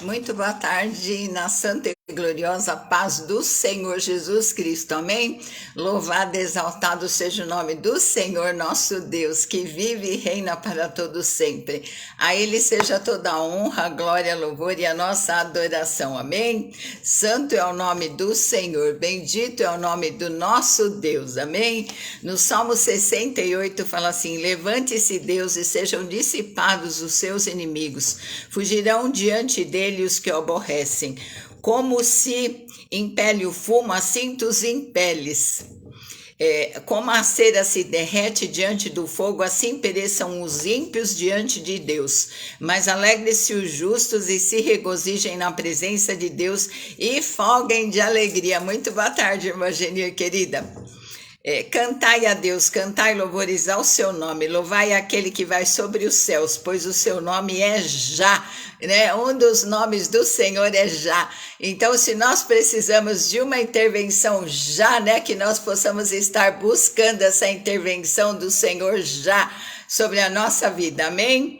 Muito boa tarde, na santa e gloriosa paz do Senhor Jesus Cristo, amém? Louvado e exaltado seja o nome do Senhor nosso Deus, que vive e reina para todo sempre. A Ele seja toda a honra, glória, louvor e a nossa adoração, amém? Santo é o nome do Senhor, bendito é o nome do nosso Deus, amém? No Salmo 68 fala assim: levante-se Deus e sejam dissipados os seus inimigos, fugirão diante dele os que o aborrecem. Como se impele o fumo, assim tu os impeles. Como a cera se derrete diante do fogo, assim pereçam os ímpios diante de Deus. Mas alegre-se os justos e se regozijem na presença de Deus e folguem de alegria. Muito boa tarde, irmã Geni, querida. Cantai a Deus, cantai louvores ao seu nome, louvai aquele que vai sobre os céus, pois o seu nome é Já, né? Um dos nomes do Senhor é Já. Então, se nós precisamos de uma intervenção já, né, que nós possamos estar buscando essa intervenção do Senhor já sobre a nossa vida, amém?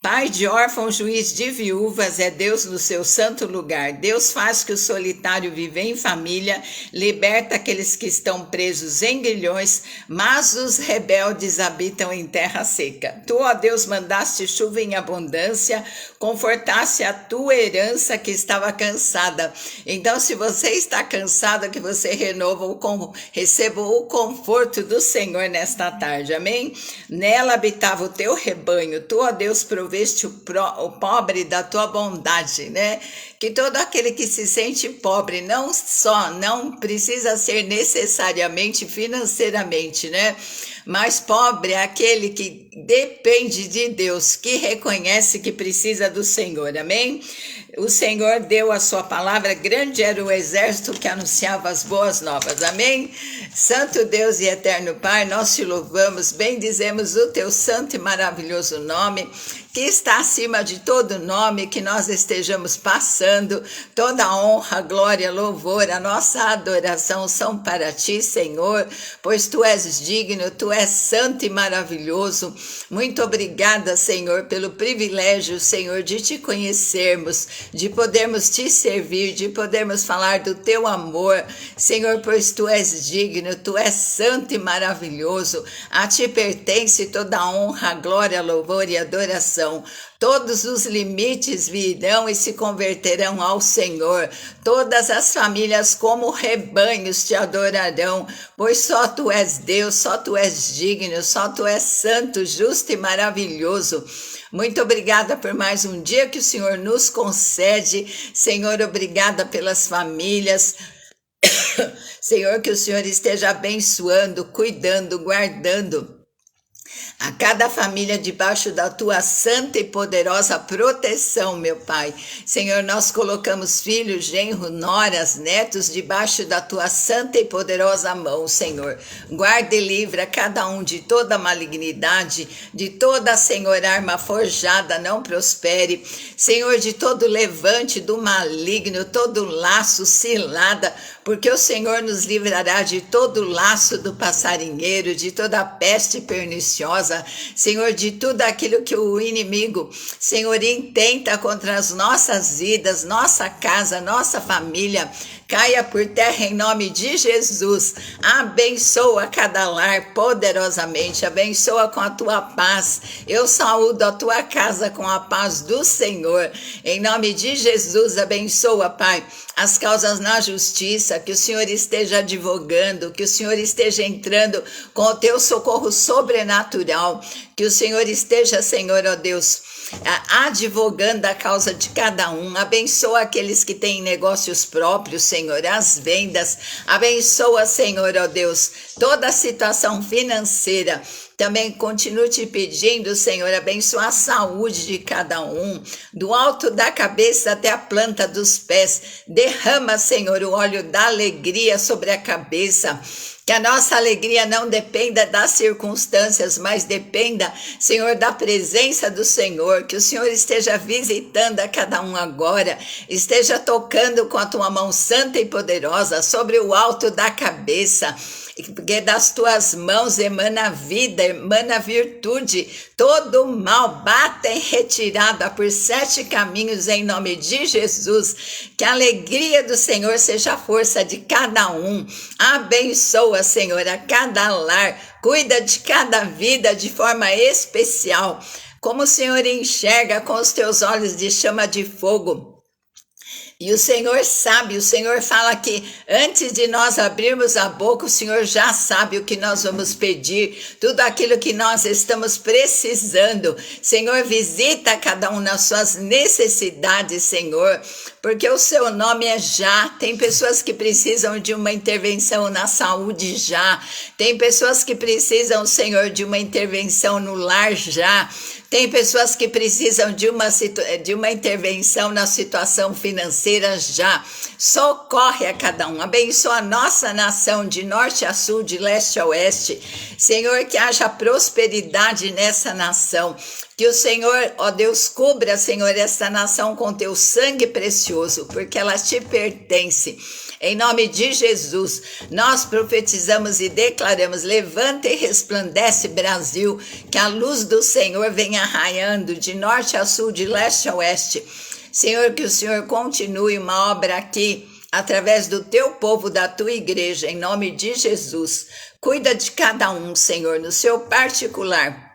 Pai de órfãos, juiz de viúvas, é Deus no seu santo lugar. Deus faz que o solitário viva em família, liberta aqueles que estão presos em grilhões, mas os rebeldes habitam em terra seca. Tu, ó Deus, mandaste chuva em abundância, confortaste a tua herança que estava cansada. Então, se você está cansado, que você receba o conforto do Senhor nesta tarde, amém? Nela habitava o teu rebanho, tu, ó Deus, proveste o pobre da tua bondade, né? Que todo aquele que se sente pobre, não precisa ser necessariamente financeiramente, né? Mas pobre é aquele que depende de Deus, que reconhece que precisa do Senhor, amém? O Senhor deu a sua palavra, grande era o exército que anunciava as boas novas, amém? Santo Deus e eterno Pai, nós te louvamos, bendizemos o teu santo e maravilhoso nome, que está acima de todo nome, que nós estejamos passando, toda a honra, glória, louvor, a nossa adoração são para ti, Senhor, pois tu és digno, tu és santo e maravilhoso. Muito obrigada, Senhor, pelo privilégio, Senhor, de te conhecermos, de podermos te servir, de podermos falar do teu amor, Senhor, pois tu és digno, tu és santo e maravilhoso, a ti pertence toda a honra, glória, louvor e adoração. Todos os limites virão e se converterão ao Senhor. Todas as famílias como rebanhos te adorarão, pois só tu és Deus, só tu és digno, só tu és santo, justo e maravilhoso. Muito obrigada por mais um dia que o Senhor nos concede. Senhor, obrigada pelas famílias. Senhor, que o Senhor esteja abençoando, cuidando, guardando a cada família debaixo da tua santa e poderosa proteção, meu Pai. Senhor, nós colocamos filhos, genros, noras, netos debaixo da tua santa e poderosa mão, Senhor. Guarda e livra cada um de toda malignidade, de toda, Senhor, arma forjada não prospere. Senhor, de todo levante do maligno, todo laço, cilada, porque o Senhor nos livrará de todo laço do passarinheiro, de toda peste perniciosa, Senhor, de tudo aquilo que o inimigo, Senhor, intenta contra as nossas vidas, nossa casa, nossa família, caia por terra em nome de Jesus. Abençoa cada lar poderosamente, abençoa com a tua paz. Eu saúdo a tua casa com a paz do Senhor. Em nome de Jesus, abençoa, Pai, as causas na justiça, que o Senhor esteja advogando, que o Senhor esteja entrando com o teu socorro sobrenatural, que o Senhor esteja, Senhor, ó Deus, advogando a causa de cada um. Abençoa aqueles que têm negócios próprios, Senhor, as vendas. Abençoa, Senhor, ó Deus, toda a situação financeira. Também continuo te pedindo, Senhor, abençoa a saúde de cada um, do alto da cabeça até a planta dos pés. Derrama, Senhor, o óleo da alegria sobre a cabeça. Que a nossa alegria não dependa das circunstâncias, mas dependa, Senhor, da presença do Senhor. Que o Senhor esteja visitando a cada um agora, esteja tocando com a tua mão santa e poderosa sobre o alto da cabeça, porque das tuas mãos emana vida, emana virtude, todo mal bata em retirada por 7 caminhos em nome de Jesus. Que a alegria do Senhor seja a força de cada um. Abençoa, Senhor, a cada lar, cuida de cada vida de forma especial. Como o Senhor enxerga com os teus olhos de chama de fogo. E o Senhor sabe, o Senhor fala que antes de nós abrirmos a boca, o Senhor já sabe o que nós vamos pedir, tudo aquilo que nós estamos precisando. Senhor, visita cada um nas suas necessidades, Senhor, porque o seu nome é já. Tem pessoas que precisam de uma intervenção na saúde já. Tem pessoas que precisam, Senhor, de uma intervenção no lar já. Tem pessoas que precisam de uma intervenção na situação financeira já. Socorre a cada um. Abençoa a nossa nação de norte a sul, de leste a oeste. Senhor, que haja prosperidade nessa nação. Que o Senhor, ó Deus, cubra, Senhor, essa nação com teu sangue precioso, porque ela te pertence. Em nome de Jesus, nós profetizamos e declaramos: levanta e resplandece, Brasil, que a luz do Senhor venha raiando de norte a sul, de leste a oeste. Senhor, que o Senhor continue uma obra aqui, através do teu povo, da tua igreja, em nome de Jesus. Cuida de cada um, Senhor, no seu particular.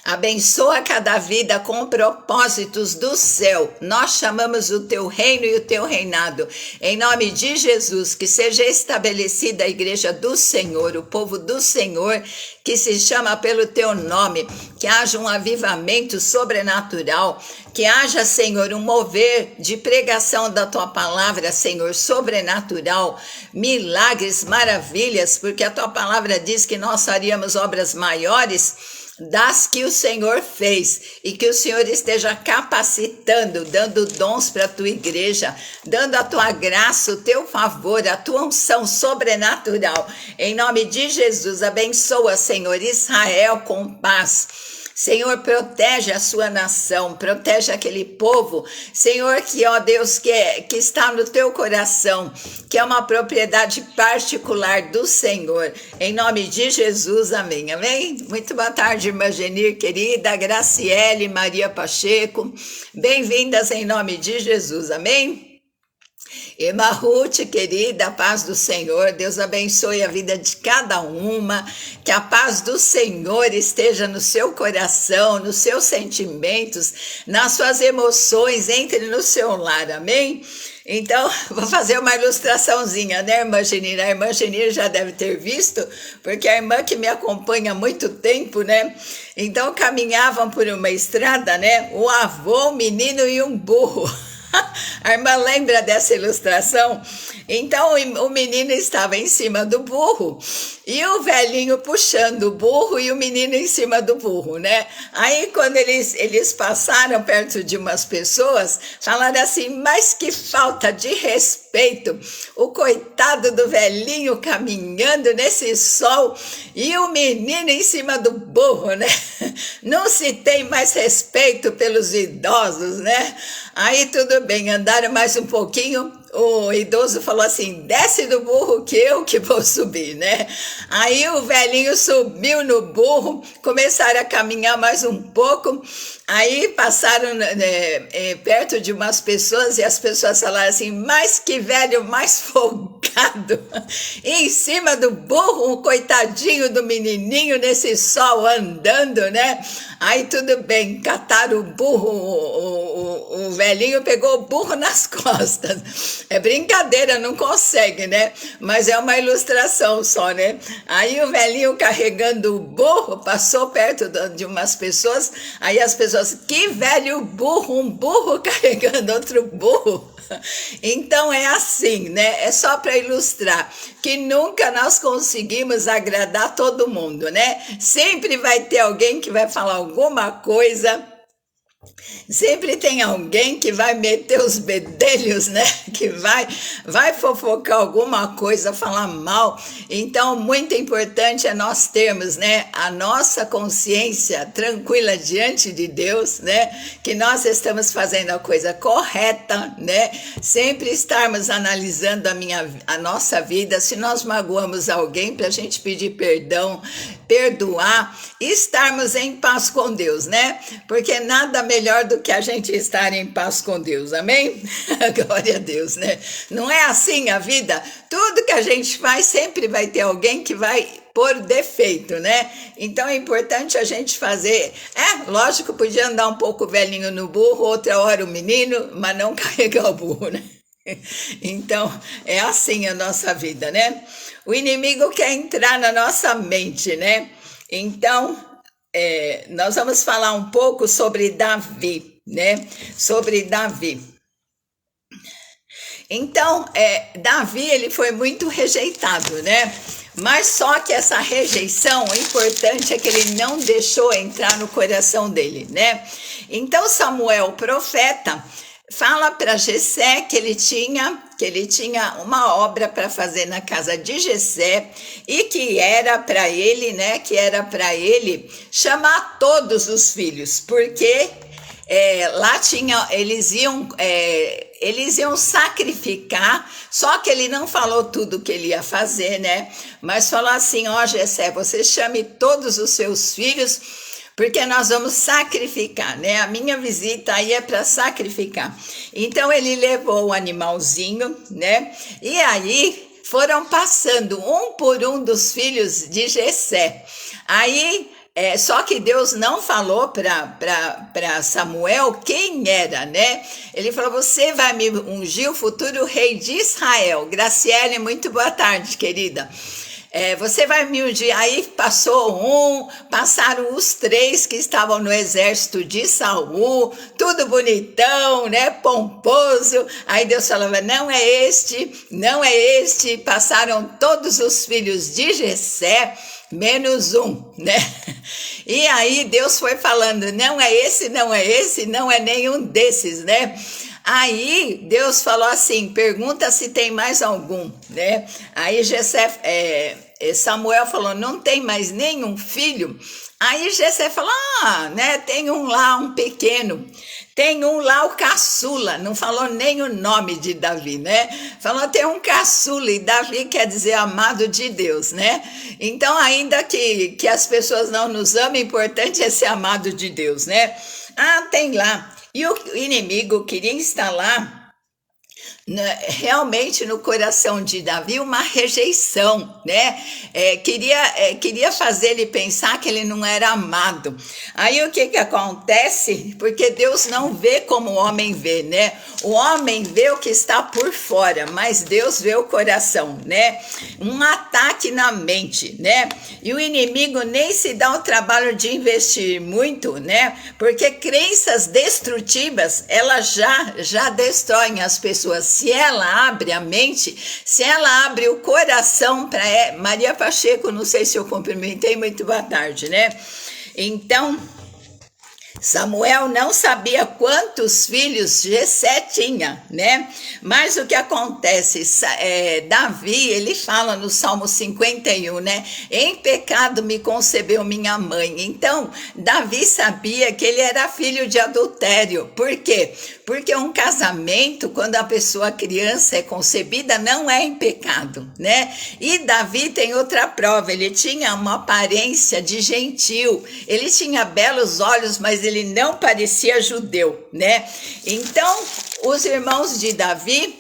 Abençoa cada vida com propósitos do céu. Nós chamamos o teu reino e o teu reinado. Em nome de Jesus, que seja estabelecida a igreja do Senhor, o povo do Senhor, que se chama pelo teu nome. Que haja um avivamento sobrenatural. Que haja, Senhor, um mover de pregação da tua palavra, Senhor, sobrenatural. Milagres, maravilhas, porque a tua palavra diz que nós faríamos obras maiores das que o Senhor fez, e que o Senhor esteja capacitando, dando dons para a tua igreja, dando a tua graça, o teu favor, a tua unção sobrenatural. Em nome de Jesus, abençoa, Senhor, Israel com paz. Senhor, protege a sua nação, protege aquele povo, Senhor, que, ó Deus, que está no teu coração, que é uma propriedade particular do Senhor, em nome de Jesus, amém, amém? Muito boa tarde, irmã Genir, querida, Graciele, Maria Pacheco, bem-vindas em nome de Jesus, amém? Irmã Ruth, querida, a paz do Senhor, Deus abençoe a vida de cada uma, que a paz do Senhor esteja no seu coração, nos seus sentimentos, nas suas emoções, entre no seu lar, amém? Então, vou fazer uma ilustraçãozinha, né, irmã Genir? A irmã Genir já deve ter visto, porque a irmã que me acompanha há muito tempo, né? Então, caminhavam por uma estrada, né? Um avô, um menino e um burro. A irmã lembra dessa ilustração? Então o menino estava em cima do burro e o velhinho puxando o burro e o menino em cima do burro, né? Aí quando eles passaram perto de umas pessoas, falaram assim: mas que falta de respeito, o coitado do velhinho caminhando nesse sol e o menino em cima do burro, né? Não se tem mais respeito pelos idosos, né? Aí tudo bem, andaram mais um pouquinho, o idoso falou assim: desce do burro que eu que vou subir, né? Aí o velhinho subiu no burro, começaram a caminhar mais um pouco, aí passaram perto de umas pessoas e as pessoas falaram assim: mas que velho mais folgado, em cima do burro, um coitadinho do menininho nesse sol andando, né? Aí tudo bem, cataram o burro, o velhinho pegou o burro nas costas. É brincadeira, não consegue, né? Mas é uma ilustração só, né? Aí o velhinho carregando o burro, passou perto de umas pessoas, aí as pessoas: que velho burro, um burro carregando outro burro. Então é assim, né? É só para ilustrar que nunca nós conseguimos agradar todo mundo, né? Sempre vai ter alguém que vai falar alguma coisa Sempre tem alguém que vai meter os bedelhos, né? Que vai fofocar alguma coisa, falar mal. Então, muito importante é nós termos, né, a nossa consciência tranquila diante de Deus, né? Que nós estamos fazendo a coisa correta, né? Sempre estarmos analisando a nossa vida, se nós magoamos alguém, para a gente pedir perdão, perdoar e estarmos em paz com Deus, né? Porque nada melhor do que a gente estar em paz com Deus, amém? Glória a Deus, né? Não é assim a vida? Tudo que a gente faz sempre vai ter alguém que vai por defeito, né? Então é importante a gente fazer. Lógico, podia andar um pouco velhinho no burro, outra hora o menino, mas não carregar o burro, né? Então é assim a nossa vida, né? O inimigo quer entrar na nossa mente, né? Então nós vamos falar um pouco sobre Davi, né? Sobre Davi. Então, Davi, ele foi muito rejeitado, né? Mas só que essa rejeição, o importante é que ele não deixou entrar no coração dele, né? Então, Samuel, o profeta, fala para Jessé que ele tinha uma obra para fazer na casa de Jessé e que era para ele, né? Que era para ele chamar todos os filhos, porque lá eles iam sacrificar, só que ele não falou tudo que ele ia fazer, né? Mas falou assim: ó, Jessé, você chame todos os seus filhos, porque nós vamos sacrificar, né? A minha visita aí é para sacrificar. Então ele levou o animalzinho, né? E aí foram passando um por um dos filhos de Jessé. Aí só que Deus não falou para Samuel quem era, né? Ele falou: você vai me ungir o futuro rei de Israel. Graciele, muito boa tarde, querida. Você vai me ungir. Aí passaram os 3 que estavam no exército de Saul, tudo bonitão, né? Pomposo. Aí Deus falava: não é este, não é este. Passaram todos os filhos de Jessé, menos um, né? E aí Deus foi falando: não é esse, não é esse, não é nenhum desses, né? Aí Deus falou assim: pergunta se tem mais algum, né? Aí Samuel falou: não tem mais nenhum filho. Aí Jessé falou: né? Tem um lá, um pequeno. Tem um lá, o caçula. Não falou nem o nome de Davi, né? Falou: tem um caçula, e Davi quer dizer amado de Deus, né? Então, ainda que as pessoas não nos amem, o importante é ser amado de Deus, né? Tem lá. E o inimigo queria instalar realmente no coração de Davi uma rejeição, né? Queria fazer ele pensar que ele não era amado. Aí o que acontece? Porque Deus não vê como o homem vê, né? O homem vê o que está por fora, mas Deus vê o coração, né? Um ataque na mente, né? E o inimigo nem se dá o trabalho de investir muito, né? Porque crenças destrutivas, elas já destroem as pessoas. Se ela abre a mente, se ela abre o coração para Maria Pacheco, não sei se eu cumprimentei, muito boa tarde, né? Então, Samuel não sabia quantos filhos Jessé tinha, né? Mas o que acontece, Davi, ele fala no Salmo 51, né? Em pecado me concebeu minha mãe. Então, Davi sabia que ele era filho de adultério. Por quê? Porque um casamento, quando a pessoa criança é concebida, não é em pecado, né? E Davi tem outra prova: ele tinha uma aparência de gentil, ele tinha belos olhos, mas ele não parecia judeu, né? Então, os irmãos de Davi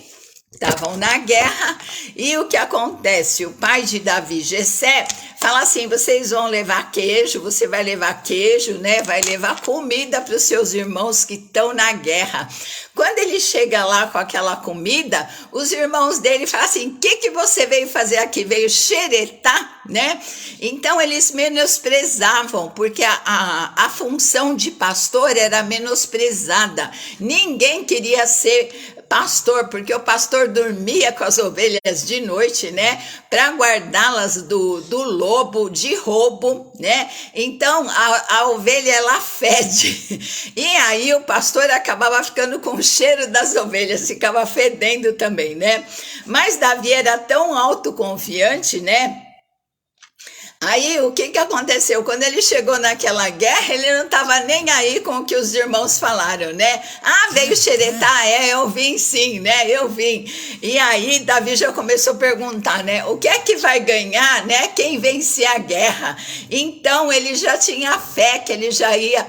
estavam na guerra, e o que acontece? O pai de Davi, Jessé, fala assim: vocês vão levar queijo, você vai levar queijo, né? Vai levar comida para os seus irmãos que estão na guerra. Quando ele chega lá com aquela comida, os irmãos dele falam assim: o que você veio fazer aqui? Veio xeretar, né? Então eles menosprezavam, porque a função de pastor era menosprezada. Ninguém queria ser pastor, porque o pastor dormia com as ovelhas de noite, né, para guardá-las do lobo, de roubo, né? Então a ovelha ela fede, e aí o pastor acabava ficando com o cheiro das ovelhas, ficava fedendo também, né? Mas Davi era tão autoconfiante, né? Aí, o que aconteceu? Quando ele chegou naquela guerra, ele não estava nem aí com o que os irmãos falaram, né? Ah, veio xeretar, eu vim sim, né? Eu vim. E aí, Davi já começou a perguntar, né? O que é que vai ganhar, né? Quem vencer a guerra? Então, ele já tinha fé que ele já ia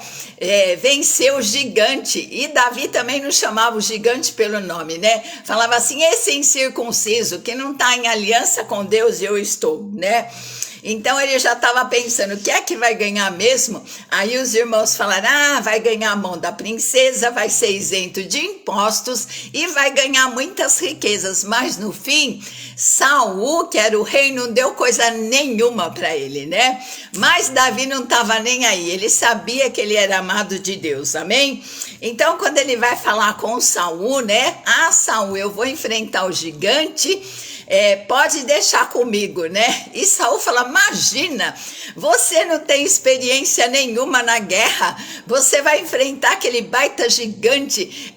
vencer o gigante. E Davi também não chamava o gigante pelo nome, né? Falava assim, esse incircunciso, que não está em aliança com Deus, eu estou, né? Então ele já estava pensando, o que é que vai ganhar mesmo? Aí os irmãos falaram, vai ganhar a mão da princesa, vai ser isento de impostos e vai ganhar muitas riquezas. Mas no fim, Saul, que era o rei, não deu coisa nenhuma para ele, né? Mas Davi não estava nem aí, ele sabia que ele era amado de Deus, amém? Então quando ele vai falar com Saul, né? Saul, eu vou enfrentar o gigante, pode deixar comigo, né? E Saul fala, imagina, você não tem experiência nenhuma na guerra, você vai enfrentar aquele baita gigante,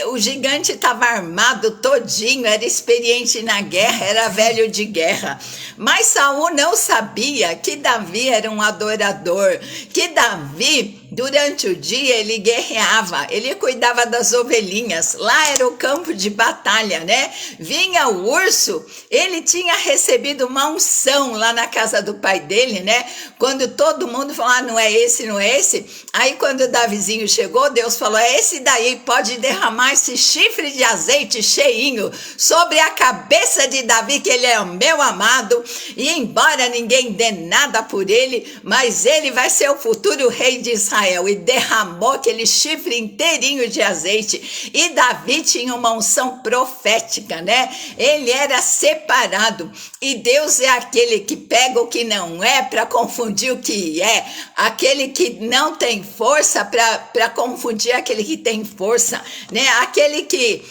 o gigante estava armado todinho, era experiente na guerra, era velho de guerra. Mas Saul não sabia que Davi era um adorador, que Davi, durante o dia, ele guerreava, ele cuidava das ovelhinhas, lá era o campo de batalha, né? Vinha o urso, ele tinha recebido uma unção lá na casa do pai dele, né? Quando todo mundo falou, não é esse, não é esse. Aí quando o Davizinho chegou, Deus falou, é esse daí, pode derramar esse chifre de azeite cheinho sobre a cabeça de Davi, que ele é o meu amado, e embora ninguém dê nada por ele, mas ele vai ser o futuro rei de Israel. E derramou aquele chifre inteirinho de azeite. E Davi tinha uma unção profética, né? Ele era separado. E Deus é aquele que pega o que não é para confundir o que é. Aquele que não tem força para confundir aquele que tem força, né? Aquele que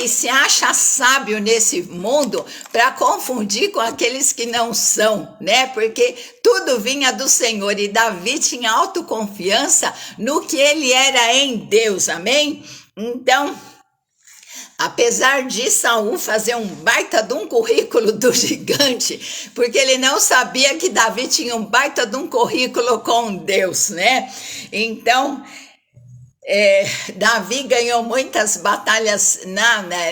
se acha sábio nesse mundo para confundir com aqueles que não são, né? Porque tudo vinha do Senhor e Davi tinha autoconfiança no que ele era em Deus, amém? Então, apesar de Saul fazer um baita de um currículo do gigante, porque ele não sabia que Davi tinha um baita de um currículo com Deus, né? Então, Davi ganhou muitas batalhas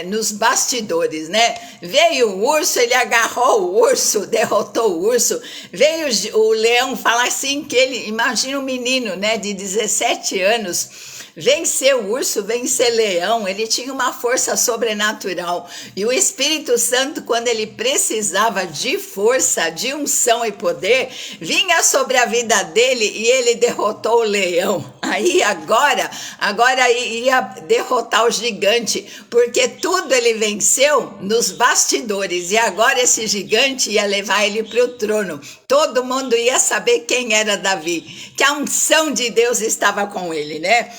nos bastidores, né? Veio o urso, ele agarrou o urso, derrotou o urso. Veio o leão, falar assim que ele, imagina um menino, né, de 17 anos, vencer o urso, vencer leão, ele tinha uma força sobrenatural. E o Espírito Santo, quando ele precisava de força, de unção e poder, vinha sobre a vida dele e ele derrotou o leão. Aí agora ia derrotar o gigante, porque tudo ele venceu nos bastidores. E agora esse gigante ia levar ele para o trono. Todo mundo ia saber quem era Davi, que a unção de Deus estava com ele, né?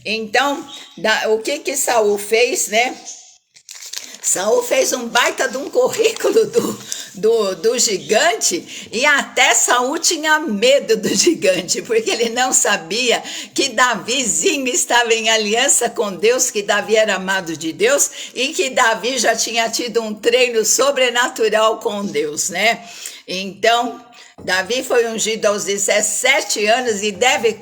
Então, o que Saul fez, né? Saul fez um baita de um currículo do gigante, e até Saul tinha medo do gigante, porque ele não sabia que Davizinho estava em aliança com Deus, que Davi era amado de Deus, e que Davi já tinha tido um treino sobrenatural com Deus, né? Então, Davi foi ungido aos 17 anos e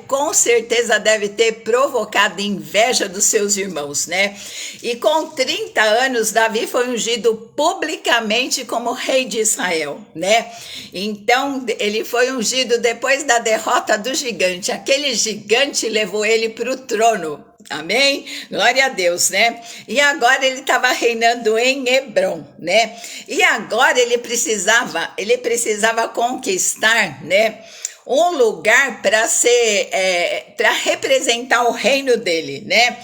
com certeza deve ter provocado inveja dos seus irmãos, né? E com 30 anos, Davi foi ungido publicamente como rei de Israel, né? Então, ele foi ungido depois da derrota do gigante. Aquele gigante levou ele para o trono. Amém? Glória a Deus, né? E agora ele estava reinando em Hebrom, né? E agora ele precisava conquistar, né, um lugar para ser, para representar o reino dele, né?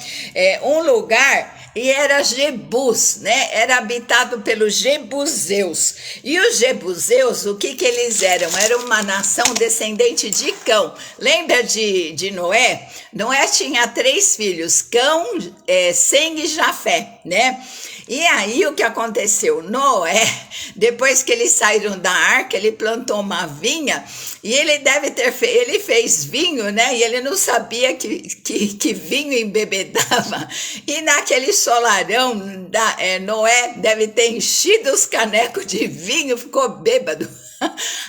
Um lugar. E era Jebus, né? Era habitado pelos Jebuseus. E os Jebuseus, o que eles eram? Era uma nação descendente de Cão. Lembra de Noé? Noé tinha 3 filhos, Cão, Sem e Jafé, né? E aí o que aconteceu? Noé, depois que eles saíram da arca, ele plantou uma vinha e ele deve ter ele fez vinho, né? E ele não sabia que vinho embebedava. E naquele solarão, Noé deve ter enchido os canecos de vinho, ficou bêbado.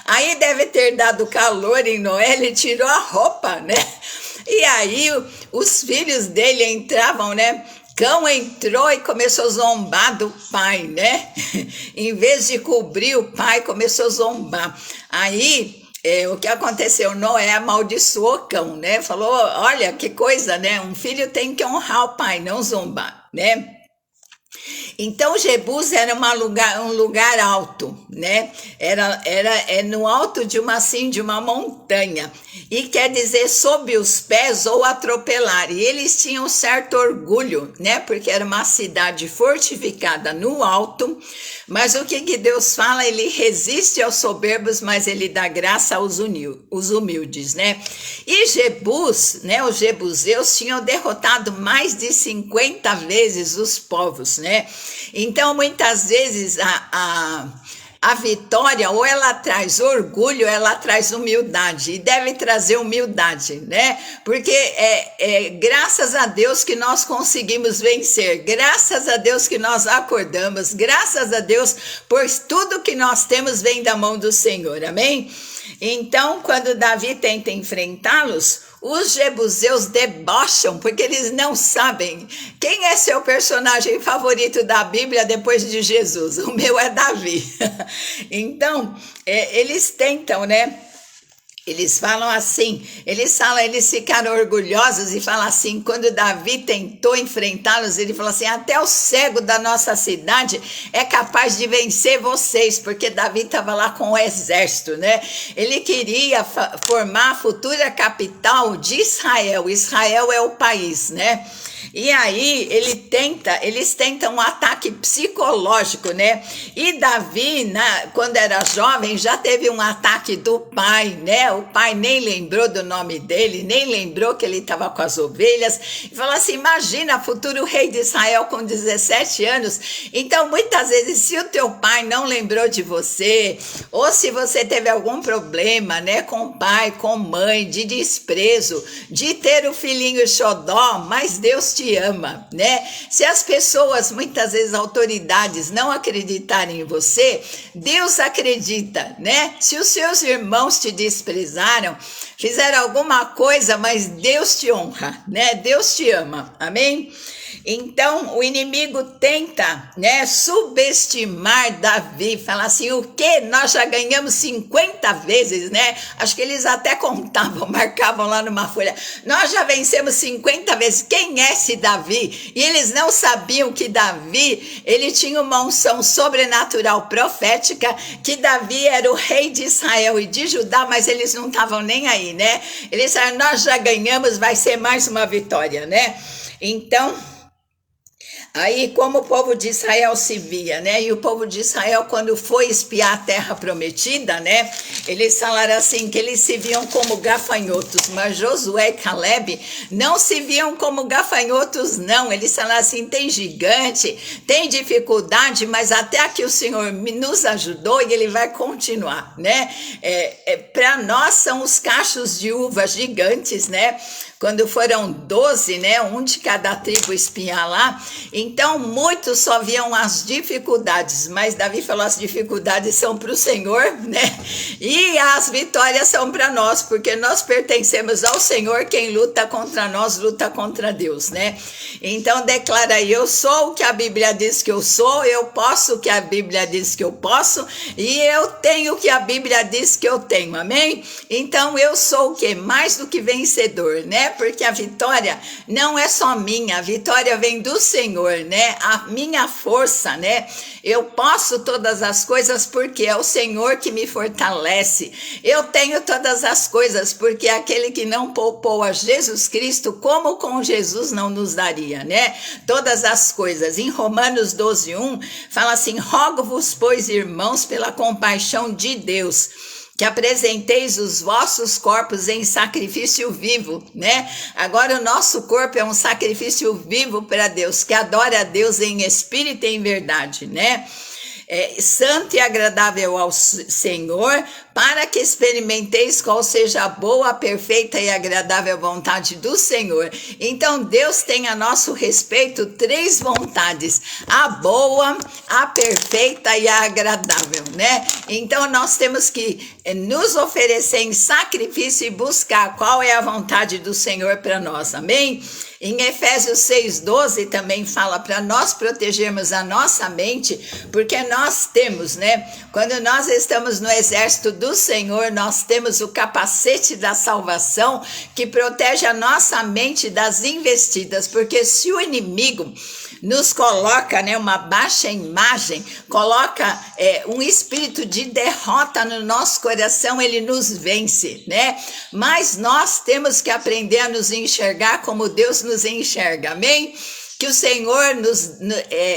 Aí deve ter dado calor em Noé, ele tirou a roupa, né? E aí os filhos dele entravam, né? Cão entrou e começou a zombar do pai, né? Em vez de cobrir o pai, começou a zombar. Aí, o que aconteceu? Noé amaldiçoou Cão, né? Falou, olha, que coisa, né? Um filho tem que honrar o pai, não zombar, né? Então, Jebus era um lugar alto, né? Era no alto de uma montanha. E quer dizer, sob os pés ou atropelar. E eles tinham certo orgulho, né? Porque era uma cidade fortificada no alto. Mas o que Deus fala? Ele resiste aos soberbos, mas ele dá graça aos humildes, né? E Jebus, né? Os Jebuseus tinham derrotado mais de 50 vezes os povos, né? Então, muitas vezes, a vitória, ou ela traz orgulho, ela traz humildade, e deve trazer humildade, né? Porque graças a Deus que nós conseguimos vencer, graças a Deus que nós acordamos, graças a Deus, pois tudo que nós temos vem da mão do Senhor, amém? Então, quando Davi tenta enfrentá-los, os Jebuseus debocham, porque eles não sabem quem é seu personagem favorito da Bíblia depois de Jesus. O meu é Davi. Então, eles tentam, né? Eles falam assim, eles ficaram orgulhosos e falam assim, quando Davi tentou enfrentá-los, ele falou assim, até o cego da nossa cidade é capaz de vencer vocês, porque Davi estava lá com o exército, né? Ele queria formar a futura capital de Israel. Israel é o país, né? E aí eles tentam um ataque psicológico, né? E Davi, quando era jovem, já teve um ataque do pai, né? O pai nem lembrou do nome dele, nem lembrou que ele estava com as ovelhas. E falou assim, imagina, futuro rei de Israel com 17 anos. Então, muitas vezes, se o teu pai não lembrou de você, ou se você teve algum problema, né? Com pai, com mãe, de desprezo, de ter o filhinho xodó, mas Deus te ama, né? Se as pessoas, muitas vezes autoridades, não acreditarem em você, Deus acredita, né? Se os seus irmãos te desprezaram, fizeram alguma coisa, mas Deus te honra, né? Deus te ama, amém? Então, o inimigo tenta, né, subestimar Davi, falar assim, o quê? Nós já ganhamos 50 vezes, né? Acho que eles até contavam, marcavam lá numa folha. Nós já vencemos 50 vezes. Quem é esse Davi? E eles não sabiam que Davi, ele tinha uma unção sobrenatural profética, que Davi era o rei de Israel e de Judá, mas eles não estavam nem aí, né? Eles disseram, nós já ganhamos, vai ser mais uma vitória, né? Então, aí, como o povo de Israel se via, né? E o povo de Israel, quando foi espiar a terra prometida, né? Eles falaram assim, que eles se viam como gafanhotos, mas Josué e Caleb não se viam como gafanhotos, não. Eles falaram assim, tem gigante, tem dificuldade, mas até aqui o Senhor nos ajudou e Ele vai continuar, né? Para nós são os cachos de uva gigantes, né? Quando foram 12, né, um de cada tribo espiar lá, então muitos só viam as dificuldades, mas Davi falou, as dificuldades são para o Senhor, né, e as vitórias são para nós, porque nós pertencemos ao Senhor, quem luta contra nós, luta contra Deus, né, então declara aí, eu sou o que a Bíblia diz que eu sou, eu posso o que a Bíblia diz que eu posso, e eu tenho o que a Bíblia diz que eu tenho, amém? Então eu sou o que? Mais do que vencedor, né? Porque a vitória não é só minha, a vitória vem do Senhor, né? A minha força, né? Eu posso todas as coisas porque é o Senhor que me fortalece. Eu tenho todas as coisas porque é aquele que não poupou a Jesus Cristo, como com Jesus não nos daria, né? Todas as coisas. Em Romanos 12:1 fala assim: rogo-vos, pois, irmãos, pela compaixão de Deus, que apresenteis os vossos corpos em sacrifício vivo, né? Agora o nosso corpo é um sacrifício vivo para Deus, que adora a Deus em espírito e em verdade, né? Santo e agradável ao Senhor, para que experimenteis qual seja a boa, perfeita e agradável vontade do Senhor. Então Deus tem a nosso respeito 3 vontades: a boa, a perfeita e a agradável, né? Então nós temos que nos oferecer em sacrifício e buscar qual é a vontade do Senhor para nós, amém? Em Efésios 6:12 também fala para nós protegermos a nossa mente, porque nós temos, né? Quando nós estamos no exército do Senhor, nós temos o capacete da salvação que protege a nossa mente das investidas, porque se o inimigo nos coloca, né, uma baixa imagem, coloca um espírito de derrota no nosso coração, ele nos vence, né? Mas nós temos que aprender a nos enxergar como Deus nos enxerga, amém? Que o Senhor nos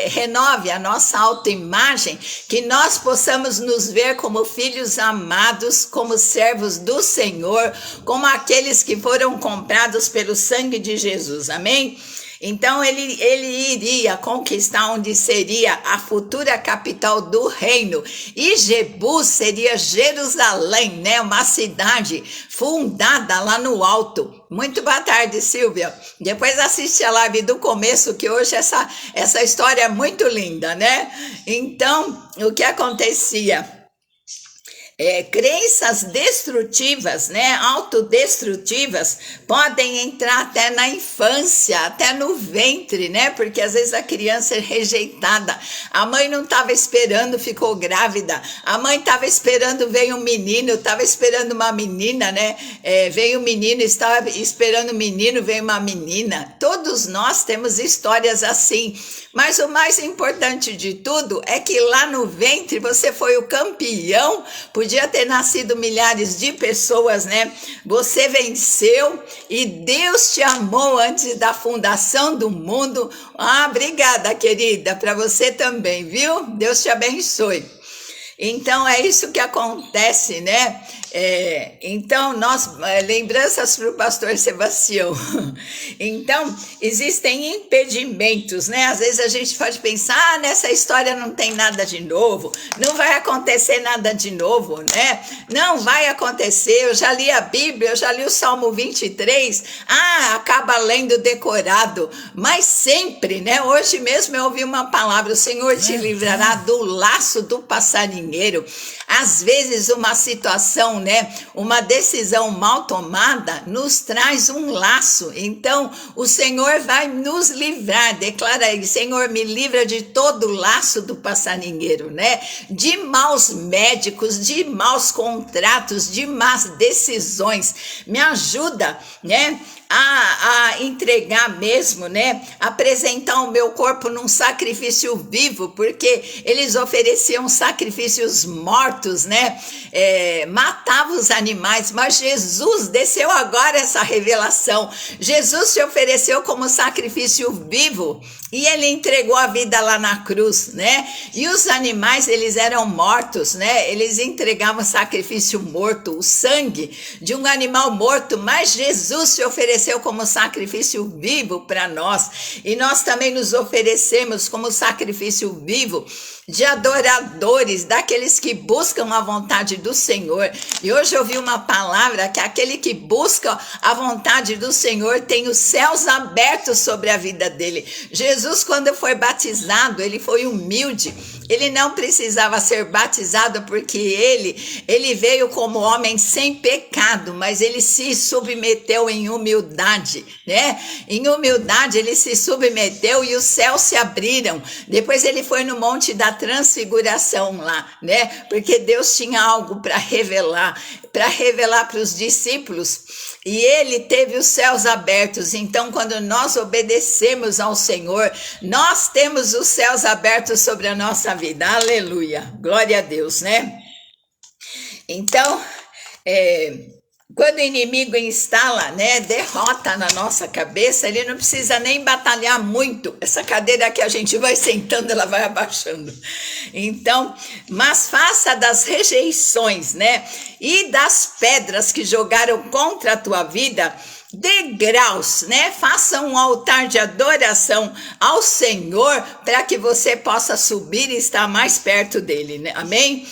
renove a nossa autoimagem, que nós possamos nos ver como filhos amados, como servos do Senhor, como aqueles que foram comprados pelo sangue de Jesus, amém? Então ele iria conquistar onde seria a futura capital do reino, e Jebus seria Jerusalém, né? Uma cidade fundada lá no alto. Muito boa tarde, Silvia. Depois assiste a live do começo, que hoje essa história é muito linda, né? Então, o que acontecia? Crenças destrutivas, né, autodestrutivas, podem entrar até na infância, até no ventre, né, porque às vezes a criança é rejeitada, a mãe não estava esperando, ficou grávida, a mãe estava esperando, veio um menino, estava esperando uma menina, né, veio um menino, estava esperando um menino, veio uma menina. Todos nós temos histórias assim, mas o mais importante de tudo é que lá no ventre você foi o campeão. Podia ter nascido milhares de pessoas, né? Você venceu e Deus te amou antes da fundação do mundo. Ah, obrigada, querida, para você também, viu? Deus te abençoe. Então é isso que acontece, né? Então, lembranças para o pastor Sebastião. Então, existem impedimentos, né? Às vezes a gente pode pensar, nessa história não tem nada de novo, não vai acontecer nada de novo, né? Não vai acontecer, eu já li a Bíblia, eu já li o Salmo 23, acaba lendo decorado, mas sempre, né? Hoje mesmo eu ouvi uma palavra: o Senhor te livrará do laço do passarinheiro. Às vezes uma situação, né, uma decisão mal tomada nos traz um laço. Então o Senhor vai nos livrar. Declara aí: Senhor, me livra de todo laço do passarinheiro, né? De maus médicos, de maus contratos, de más decisões. Me ajuda, né, a entregar mesmo, né? Apresentar o meu corpo num sacrifício vivo, porque eles ofereciam sacrifícios mortos, né? Matavam os animais, mas Jesus desceu agora essa revelação. Jesus se ofereceu como sacrifício vivo e ele entregou a vida lá na cruz, né? E os animais, eles eram mortos, né? Eles entregavam sacrifício morto, o sangue de um animal morto, mas Jesus se ofereceu como sacrifício vivo para nós, e nós também nos oferecemos como sacrifício vivo de adoradores, daqueles que buscam a vontade do Senhor. E hoje eu ouvi uma palavra que aquele que busca a vontade do Senhor tem os céus abertos sobre a vida dele. Jesus Jesus, quando foi batizado, ele foi humilde. Ele não precisava ser batizado porque ele veio como homem sem pecado, mas ele se submeteu em humildade, né? Em humildade ele se submeteu e os céus se abriram. Depois ele foi no Monte da Transfiguração lá, né? Porque Deus tinha algo para revelar para os discípulos. E ele teve os céus abertos. Então, quando nós obedecemos ao Senhor, nós temos os céus abertos sobre a nossa vida. Aleluia. Glória a Deus, né? Então, quando o inimigo instala, né, derrota na nossa cabeça, ele não precisa nem batalhar muito. Essa cadeira que a gente vai sentando, ela vai abaixando. Então, mas faça das rejeições, né, e das pedras que jogaram contra a tua vida, degraus, né? Faça um altar de adoração ao Senhor para que você possa subir e estar mais perto dele, né? Amém?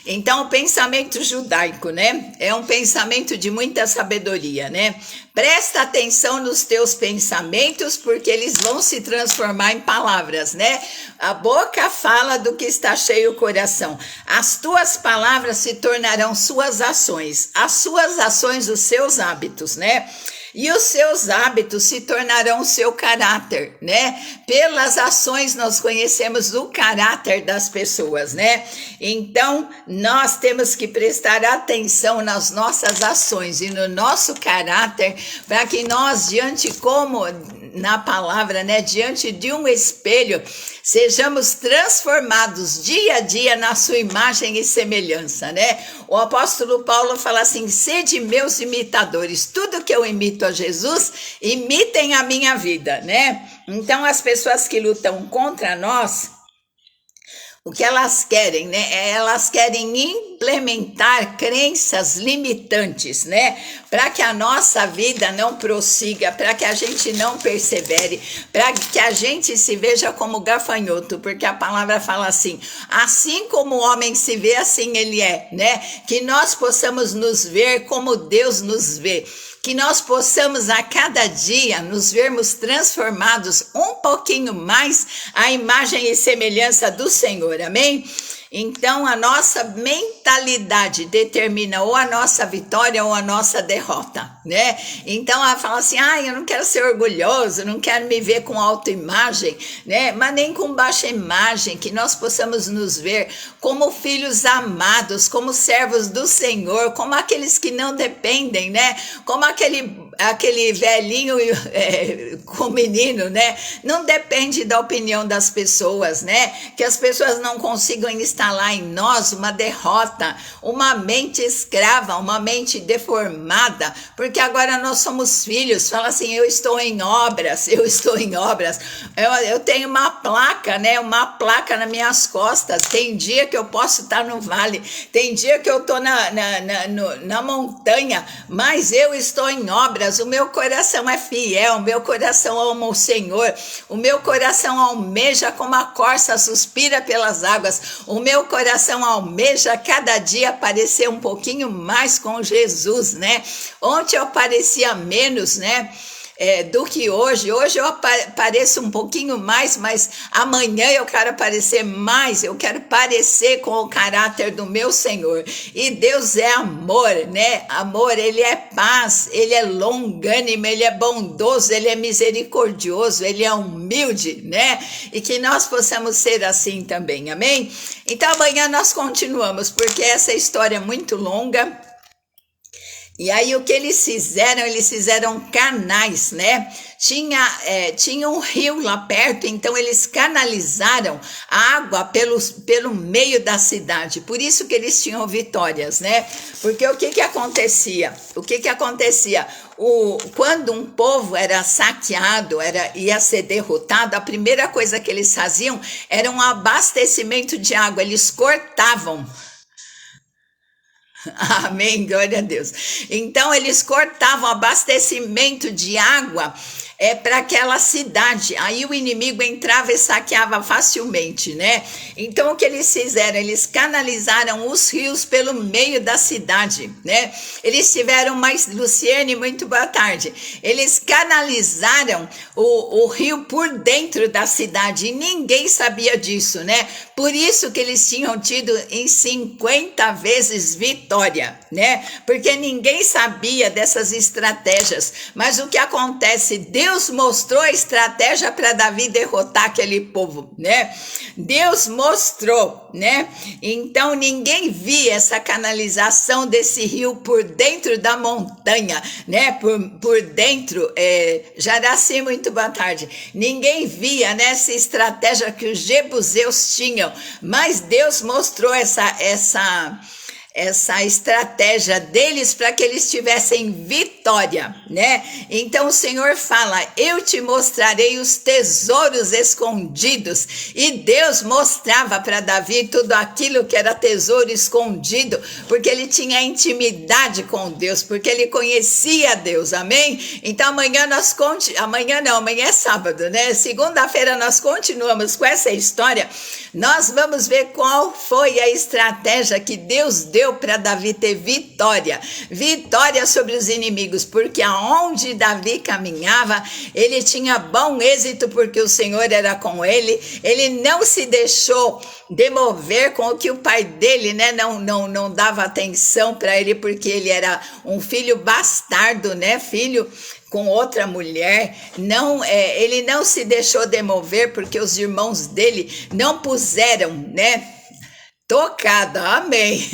Então, o pensamento judaico, né? É um pensamento de muita sabedoria, né? Presta atenção nos teus pensamentos, porque eles vão se transformar em palavras, né? A boca fala do que está cheio o coração. As tuas palavras se tornarão suas ações. As suas ações, os seus hábitos, né? E os seus hábitos se tornarão o seu caráter, né? Pelas ações nós conhecemos o caráter das pessoas, né? Então, nós temos que prestar atenção nas nossas ações e no nosso caráter, para que nós, como na palavra, né, diante de um espelho, sejamos transformados dia a dia na sua imagem e semelhança, né? O apóstolo Paulo fala assim: sede meus imitadores, tudo que eu imito a Jesus, imitem a minha vida, né? Então, as pessoas que lutam contra nós, o que elas querem, né? Elas querem implementar crenças limitantes, né? Para que a nossa vida não prossiga, para que a gente não persevere, para que a gente se veja como gafanhoto, porque a palavra fala assim como o homem se vê, assim ele é, né? Que nós possamos nos ver como Deus nos vê. Que nós possamos a cada dia nos vermos transformados um pouquinho mais à imagem e semelhança do Senhor, amém? Então, a nossa mentalidade determina ou a nossa vitória ou a nossa derrota, né? Então, ela fala assim: eu não quero ser orgulhoso, não quero me ver com autoimagem, né? Mas nem com baixa imagem, que nós possamos nos ver como filhos amados, como servos do Senhor, como aqueles que não dependem, né? Como aquele velhinho com menino, né? Não depende da opinião das pessoas, né? Que as pessoas não consigam instalar em nós uma derrota, uma mente escrava, uma mente deformada, porque agora nós somos filhos. Fala assim: eu estou em obras. Eu tenho uma placa, né? Uma placa nas minhas costas. Tem dia que eu posso estar no vale, tem dia que eu estou na montanha, mas eu estou em obras. O meu coração é fiel, o meu coração ama o Senhor, o meu coração almeja como a corça suspira pelas águas, o meu coração almeja cada dia parecer um pouquinho mais com Jesus, né? Ontem eu parecia menos, né? Do que hoje. Hoje eu pareço um pouquinho mais, mas amanhã eu quero aparecer mais, eu quero parecer com o caráter do meu Senhor. E Deus é amor, né? Amor, ele é paz, ele é longânimo, ele é bondoso, ele é misericordioso, ele é humilde, né? E que nós possamos ser assim também, amém? Então amanhã nós continuamos, porque essa história é muito longa. E aí o que eles fizeram canais, né? Tinha um rio lá perto, então eles canalizaram a água pelo meio da cidade. Por isso que eles tinham vitórias, né? Porque o que acontecia? Quando um povo era saqueado, ia ser derrotado, a primeira coisa que eles faziam era um abastecimento de água. Eles cortavam. Amém, glória a Deus. Então eles cortavam abastecimento de água para aquela cidade. Aí o inimigo entrava e saqueava facilmente, né? Então o que eles fizeram? Eles canalizaram os rios pelo meio da cidade, né? Eles tiveram mais, Luciene, muito boa tarde. Eles canalizaram o rio por dentro da cidade e ninguém sabia disso, né? Por isso que eles tinham tido em 50 vezes vitória, né? Porque ninguém sabia dessas estratégias. Mas o que acontece? Deus mostrou a estratégia para Davi derrotar aquele povo, né? Deus mostrou, né? Então ninguém via essa canalização desse rio por dentro da montanha, né? Por dentro, Jaraci, muito boa tarde. Ninguém via, né, essa estratégia que os jebuseus tinham, mas Deus mostrou essa estratégia deles para que eles tivessem vitória, né? Então o Senhor fala: eu te mostrarei os tesouros escondidos. E Deus mostrava para Davi tudo aquilo que era tesouro escondido, porque ele tinha intimidade com Deus, porque ele conhecia Deus, amém? Então amanhã é sábado, né? Segunda-feira nós continuamos com essa história. Nós vamos ver qual foi a estratégia que Deus deu para Davi ter vitória sobre os inimigos, porque aonde Davi caminhava, ele tinha bom êxito, porque o Senhor era com ele. Ele não se deixou demover com o que o pai dele, né, não dava atenção para ele, porque ele era um filho bastardo, né, filho com outra mulher. Ele não se deixou demover, porque os irmãos dele não puseram, né, tocada, amém.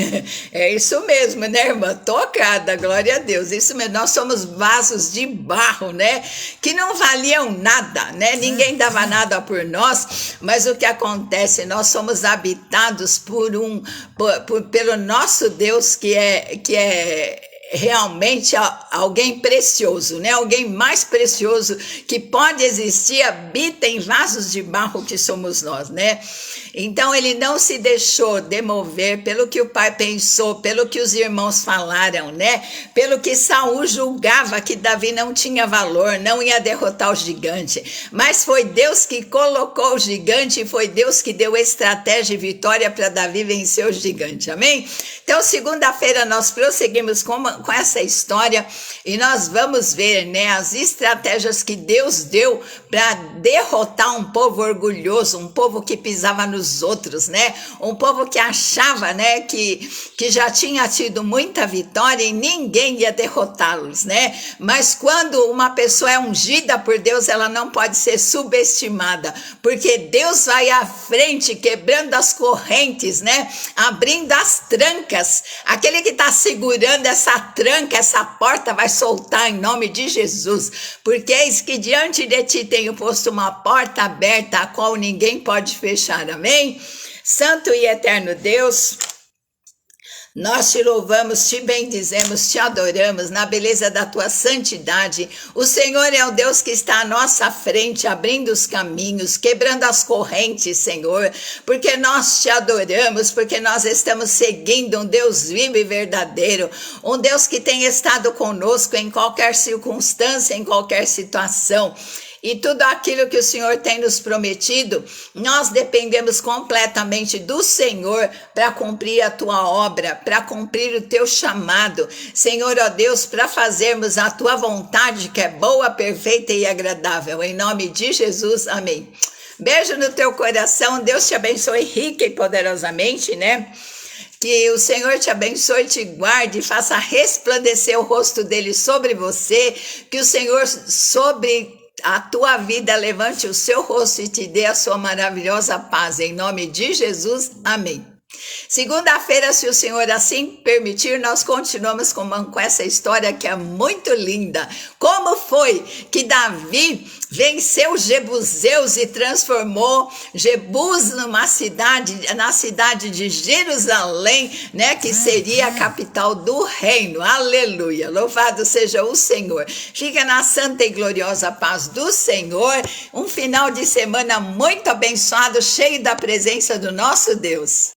É isso mesmo, né, irmã? Tocada, glória a Deus. Isso mesmo, nós somos vasos de barro, né? Que não valiam nada, né? Ninguém dava nada por nós, mas o que acontece? Nós somos habitados pelo nosso Deus, que é realmente alguém precioso, né? Alguém mais precioso que pode existir, habita em vasos de barro que somos nós, né? Então ele não se deixou demover pelo que o pai pensou, pelo que os irmãos falaram, né? Pelo que Saul julgava que Davi não tinha valor, não ia derrotar o gigante. Mas foi Deus que colocou o gigante e foi Deus que deu estratégia e vitória para Davi vencer o gigante, amém? Então segunda-feira nós prosseguimos com essa história e nós vamos ver, né, as estratégias que Deus deu para derrotar um povo orgulhoso, um povo que pisava nos outros, né, um povo que achava, né, que já tinha tido muita vitória e ninguém ia derrotá-los, né? Mas quando uma pessoa é ungida por Deus, ela não pode ser subestimada, porque Deus vai à frente, quebrando as correntes, né, abrindo as trancas. Aquele que está segurando essa tranca, essa porta vai soltar em nome de Jesus, porque eis que diante de ti tenho posto uma porta aberta, a qual ninguém pode fechar, amém? Santo e eterno Deus, nós te louvamos, te bendizemos, te adoramos na beleza da tua santidade. O Senhor é o Deus que está à nossa frente, abrindo os caminhos, quebrando as correntes, Senhor, porque nós te adoramos, porque nós estamos seguindo um Deus vivo e verdadeiro, um Deus que tem estado conosco em qualquer circunstância, em qualquer situação. E tudo aquilo que o Senhor tem nos prometido, nós dependemos completamente do Senhor para cumprir a tua obra, para cumprir o teu chamado. Senhor, ó Deus, para fazermos a tua vontade, que é boa, perfeita e agradável. Em nome de Jesus, amém. Beijo no teu coração, Deus te abençoe rica e poderosamente, né? Que o Senhor te abençoe, te guarde, faça resplandecer o rosto dele sobre você, que o Senhor sobre a tua vida levante o seu rosto e te dê a sua maravilhosa paz, em nome de Jesus, amém. Segunda-feira, se o Senhor assim permitir, nós continuamos com essa história que é muito linda. Como foi que Davi venceu os jebuseus e transformou Jebus na cidade de Jerusalém, né, que seria a capital do reino. Aleluia, louvado seja o Senhor. Fica na santa e gloriosa paz do Senhor, um final de semana muito abençoado, cheio da presença do nosso Deus.